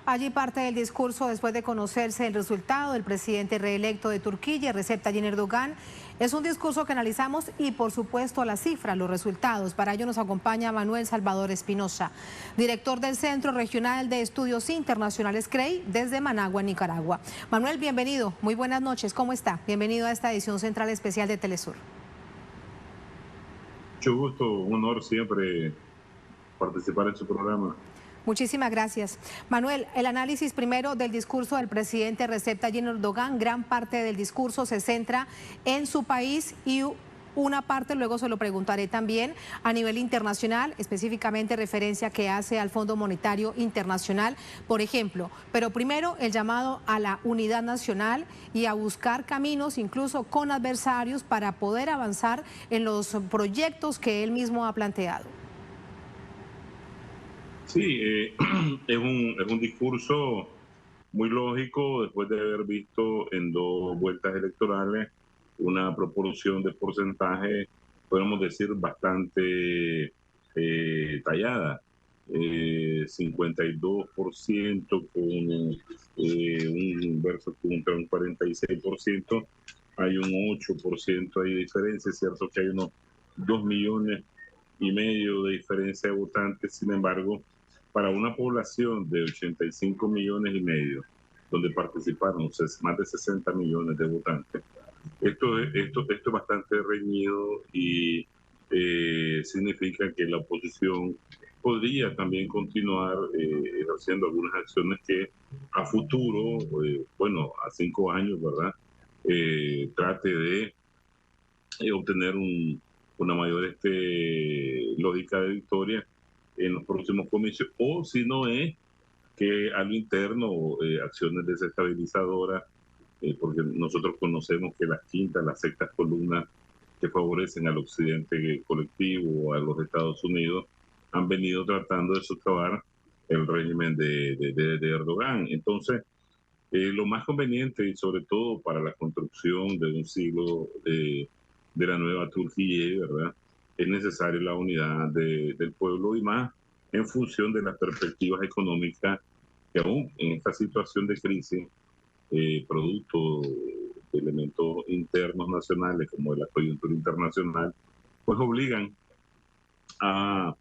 Allí parte del discurso después de conocerse el resultado del presidente reelecto de Turquía, Recep Tayyip Erdogan. Es un discurso que analizamos y por supuesto las cifras, los resultados. Para ello nos acompaña Manuel Salvador Espinosa, director del Centro Regional de Estudios Internacionales CREI desde Managua, Nicaragua. Manuel, bienvenido, muy buenas noches, ¿cómo está? Bienvenido a esta edición central especial de Telesur. Mucho gusto, un honor siempre participar en su programa. Muchísimas gracias. Manuel, el análisis primero del discurso del presidente Recep Tayyip Erdogan. Gran parte del discurso se centra en su país y una parte, luego se lo preguntaré también, a nivel internacional, específicamente referencia que hace al Fondo Monetario Internacional, por ejemplo. Pero primero, el llamado a la unidad nacional y a buscar caminos, incluso con adversarios, para poder avanzar en los proyectos que él mismo ha planteado. Sí, es un discurso muy lógico después de haber visto en dos vueltas electorales una proporción de porcentaje, podemos decir, bastante tallada. 52% con un verso contra un 46%, hay un 8% de diferencia. Es cierto que hay unos 2,5 millones de diferencia de votantes. Sin embargo, para una población de 85,5 millones, donde participaron más de 60 millones de votantes, esto es bastante reñido y significa que la oposición podría también continuar haciendo algunas acciones que a futuro, bueno, a 5 años, ¿verdad? Trate de obtener una mayor lógica de victoria en los próximos comicios, o si no es que a lo interno acciones desestabilizadoras, porque nosotros conocemos que las quintas, las sextas columnas que favorecen al occidente colectivo o a los Estados Unidos han venido tratando de socavar el régimen de Erdogan. Entonces, lo más conveniente, y sobre todo para la construcción de un siglo de la nueva Turquía, ¿verdad?, es necesaria la unidad del pueblo, y más en función de las perspectivas económicas que aún en esta situación de crisis, producto de elementos internos nacionales como la coyuntura internacional, pues obligan a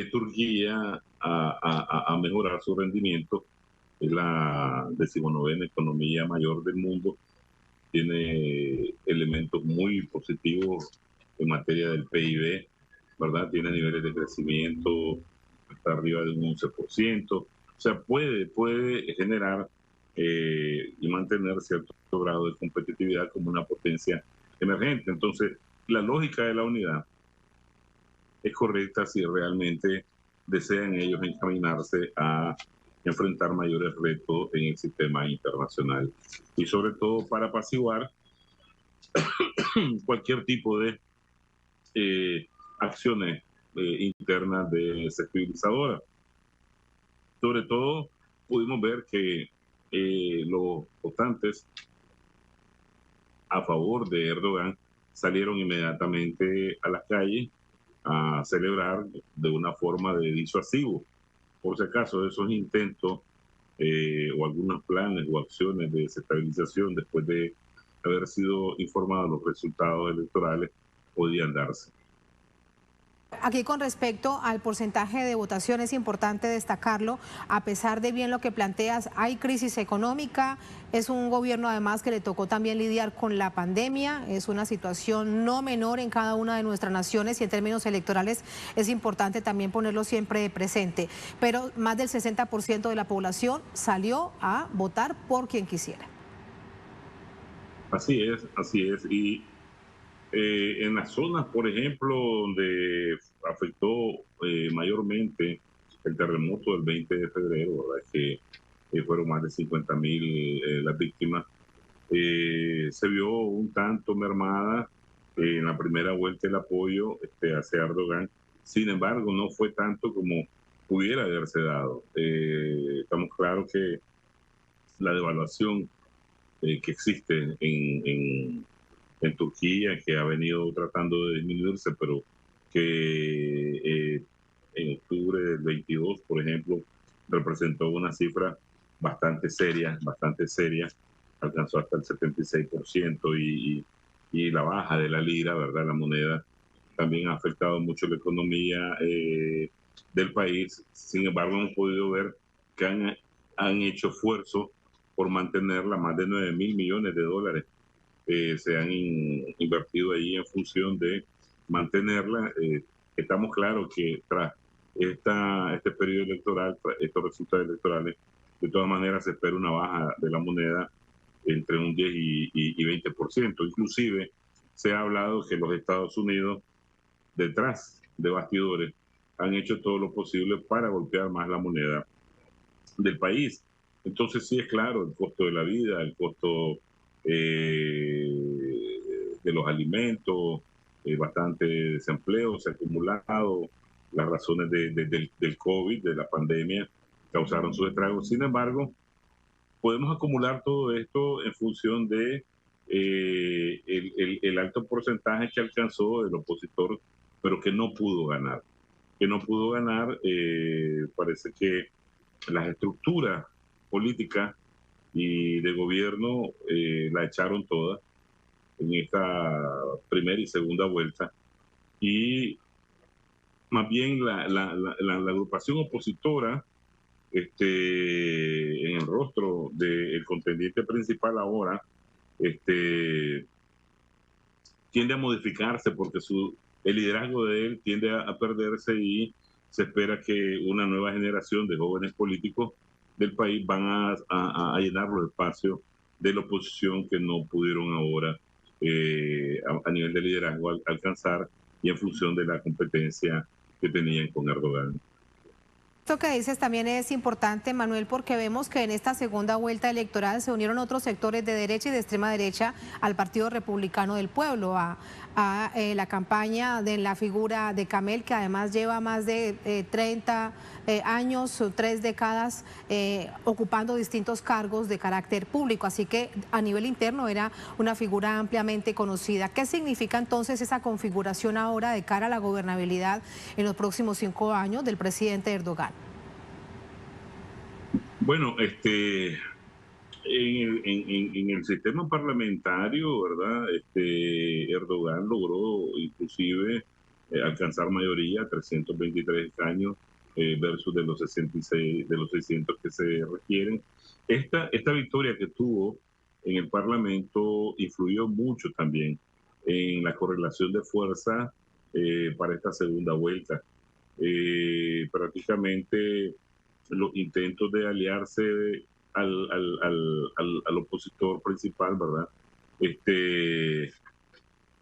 Turquía a mejorar su rendimiento. Es la 19ª economía mayor del mundo, tiene elementos muy positivos en materia del PIB, ¿verdad? Tiene niveles de crecimiento hasta arriba de un 11%, o sea, puede generar y mantener cierto grado de competitividad como una potencia emergente. Entonces, la lógica de la unidad es correcta si realmente desean ellos encaminarse a enfrentar mayores retos en el sistema internacional, y sobre todo para apaciguar cualquier tipo de acciones internas desestabilizadoras. Sobre todo, pudimos ver que los votantes a favor de Erdogan salieron inmediatamente a las calles a celebrar de una forma de disuasivo, por si acaso, esos intentos o algunos planes o acciones de desestabilización después de haber sido informados los resultados electorales podían darse. Aquí con respecto al porcentaje de votación es importante destacarlo, a pesar de bien lo que planteas, hay crisis económica, es un gobierno además que le tocó también lidiar con la pandemia, es una situación no menor en cada una de nuestras naciones, y en términos electorales es importante también ponerlo siempre presente, pero más del 60% de la población salió a votar por quien quisiera. Así es, y en las zonas, por ejemplo, donde afectó mayormente el terremoto del 20 de febrero, ¿verdad?, que fueron más de 50,000 las víctimas, se vio un tanto mermada en la primera vuelta el apoyo hacia Erdogan. Sin embargo, no fue tanto como pudiera haberse dado. Estamos claros que la devaluación que existe en Turquía, que ha venido tratando de disminuirse, pero que en octubre del 22, por ejemplo, representó una cifra bastante seria, alcanzó hasta el 76% y la baja de la lira, ¿verdad? La moneda también ha afectado mucho la economía del país. Sin embargo, hemos podido ver que han hecho esfuerzo por mantenerla. Más de 9.000 millones de dólares se han invertido ahí en función de mantenerla. Estamos claros que tras este periodo electoral, tras estos resultados electorales, de todas maneras se espera una baja de la moneda entre un 10 y 20%. Inclusive se ha hablado que los Estados Unidos, detrás de bastidores, han hecho todo lo posible para golpear más la moneda del país. Entonces sí es claro, el costo de la vida, el costo de los alimentos, bastante desempleo se ha acumulado, las razones del COVID, de la pandemia, causaron sus estragos. Sin embargo, podemos acumular todo esto en función de el alto porcentaje que alcanzó el opositor, pero que no pudo ganar. Que no pudo ganar, parece que las estructuras políticas y de gobierno la echaron todas en esta primera y segunda vuelta. Y más bien la agrupación opositora, en el rostro del contendiente principal ahora, tiende a modificarse porque el liderazgo de él tiende a perderse y se espera que una nueva generación de jóvenes políticos del país van a llenar los espacios de la oposición que no pudieron ahora a nivel de liderazgo alcanzar y en función de la competencia que tenían con Erdogan. Esto que dices también es importante, Manuel, porque vemos que en esta segunda vuelta electoral se unieron otros sectores de derecha y de extrema derecha al Partido Republicano del Pueblo, a la campaña de la figura de Camel, que además lleva más de 30 años o 3 décadas ocupando distintos cargos de carácter público. Así que a nivel interno era una figura ampliamente conocida. ¿Qué significa entonces esa configuración ahora de cara a la gobernabilidad en los próximos 5 años del presidente Erdogan? Bueno, en el sistema parlamentario, ¿verdad? Erdogan logró inclusive alcanzar mayoría, 323 escaños versus de los 66, de los 600 que se requieren. Esta victoria que tuvo en el Parlamento influyó mucho también en la correlación de fuerza para esta segunda vuelta. Prácticamente los intentos de aliarse al opositor principal, ¿verdad?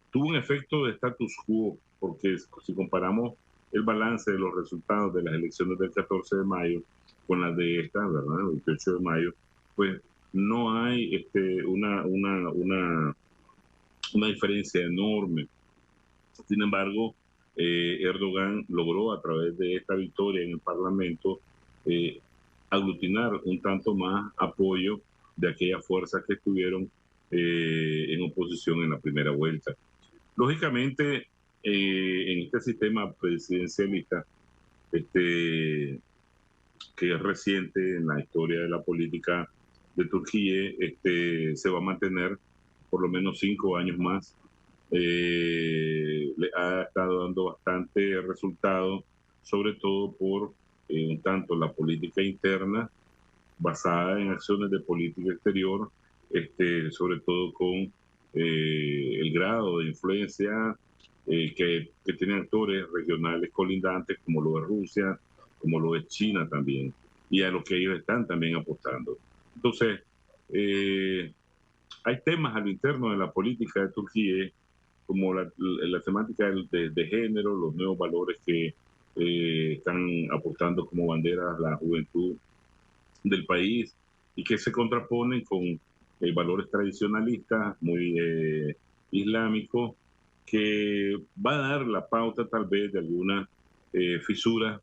Tuvo un efecto de status quo, porque si comparamos el balance de los resultados de las elecciones del 14 de mayo con las de esta, ¿verdad? El 28 de mayo, pues no hay una diferencia enorme. Sin embargo, Erdogan logró a través de esta victoria en el Parlamento aglutinar un tanto más apoyo de aquellas fuerzas que estuvieron en oposición en la primera vuelta. Lógicamente, en este sistema presidencialista, que es reciente en la historia de la política de Turquía, se va a mantener por lo menos 5 años más. Le ha estado dando bastante resultado, sobre todo por un tanto la política interna basada en acciones de política exterior, sobre todo con el grado de influencia que tienen actores regionales colindantes como lo de Rusia, como lo de China también, y a lo que ellos están también apostando. Entonces, hay temas al interno de la política de Turquía, como la temática de género, los nuevos valores que están aportando como bandera la juventud del país y que se contraponen con valores tradicionalistas muy islámicos, que va a dar la pauta tal vez de alguna fisura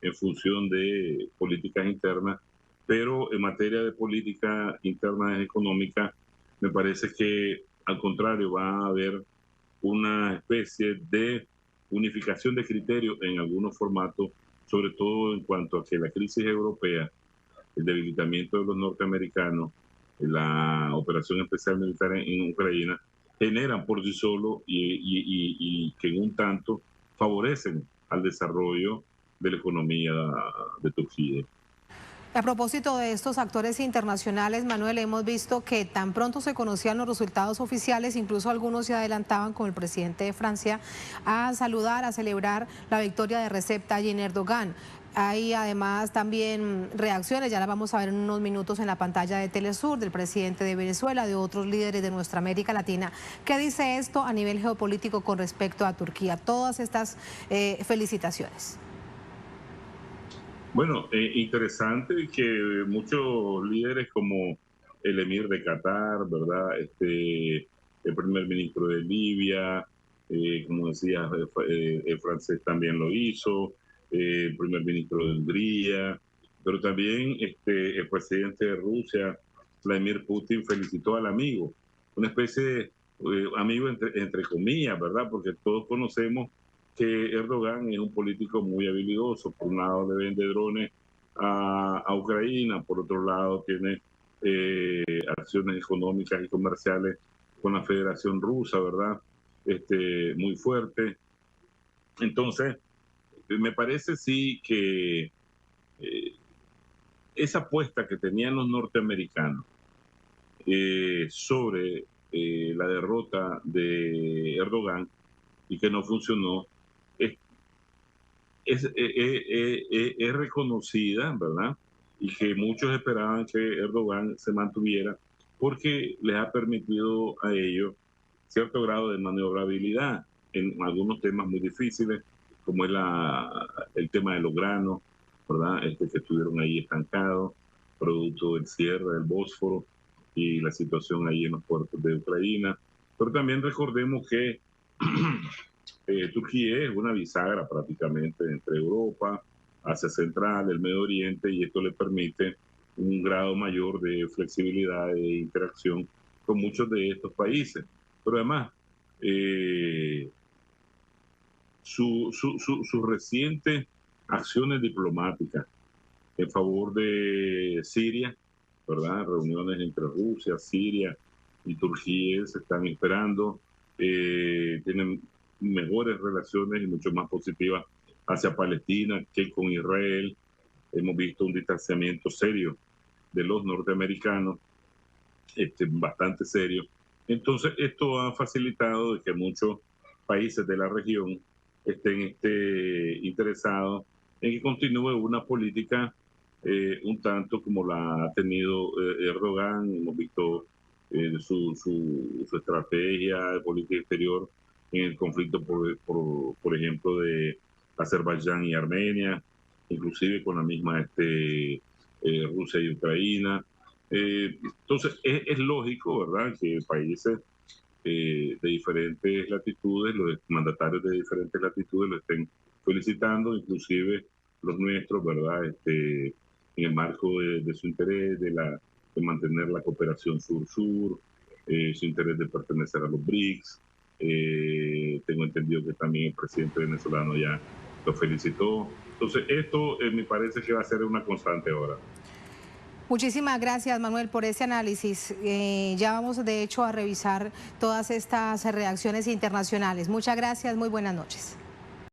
en función de políticas internas, pero en materia de política interna y económica, me parece que al contrario va a haber una especie de unificación de criterios en algunos formatos, sobre todo en cuanto a que la crisis europea el debilitamiento de los norteamericanos, la operación especial militar en Ucrania, generan por sí solo y que en un tanto favorecen al desarrollo de la economía de Turquía. A propósito de estos actores internacionales, Manuel, hemos visto que tan pronto se conocían los resultados oficiales, incluso algunos se adelantaban, como el presidente de Francia, a saludar, a celebrar la victoria de Recep Tayyip Erdogan. Hay además también reacciones, ya las vamos a ver en unos minutos en la pantalla de Telesur, del presidente de Venezuela, de otros líderes de nuestra América Latina. ¿Qué dice esto a nivel geopolítico con respecto a Turquía? Todas estas felicitaciones. Bueno, interesante que muchos líderes como el emir de Qatar, ¿verdad? El primer ministro de Libia, como decía, el francés también lo hizo, el primer ministro de Hungría, pero también el presidente de Rusia, Vladimir Putin, felicitó al amigo, una especie de amigo entre comillas, ¿verdad? Porque todos conocemos que Erdogan es un político muy habilidoso. Por un lado le vende drones a Ucrania, por otro lado tiene acciones económicas y comerciales con la Federación Rusa, ¿verdad? Muy fuerte. Entonces, me parece sí que esa apuesta que tenían los norteamericanos sobre la derrota de Erdogan y que no funcionó, es reconocida, ¿verdad? Y que muchos esperaban que Erdogan se mantuviera porque les ha permitido a ellos cierto grado de maniobrabilidad en algunos temas muy difíciles, como es el tema de los granos, ¿verdad? Que estuvieron ahí estancados, producto del cierre del Bósforo y la situación ahí en los puertos de Ucrania. Pero también recordemos que Turquía es una bisagra prácticamente entre Europa, Asia Central, el Medio Oriente, y esto le permite un grado mayor de flexibilidad e interacción con muchos de estos países. Pero además, sus recientes acciones diplomáticas en favor de Siria, ¿verdad? Reuniones entre Rusia, Siria y Turquía se están esperando, tienen mejores relaciones y mucho más positivas hacia Palestina que con Israel. Hemos visto un distanciamiento serio de los norteamericanos, bastante serio. Entonces, esto ha facilitado de que muchos países de la región estén interesados en que continúe una política un tanto como la ha tenido Erdogan. Hemos visto su estrategia de política exterior en el conflicto, por ejemplo, de Azerbaiyán y Armenia, inclusive con la misma Rusia y Ucrania. Entonces, es lógico, ¿verdad?, que países de diferentes latitudes, los mandatarios de diferentes latitudes lo estén felicitando, inclusive los nuestros, ¿verdad?, en el marco de su interés de mantener la cooperación sur-sur, su interés de pertenecer a los BRICS. Tengo entendido que también el presidente venezolano ya lo felicitó. Entonces, esto me parece que va a ser una constante ahora. Muchísimas gracias, Manuel, por ese análisis. Ya vamos, de hecho, a revisar todas estas reacciones internacionales. Muchas gracias, muy buenas noches.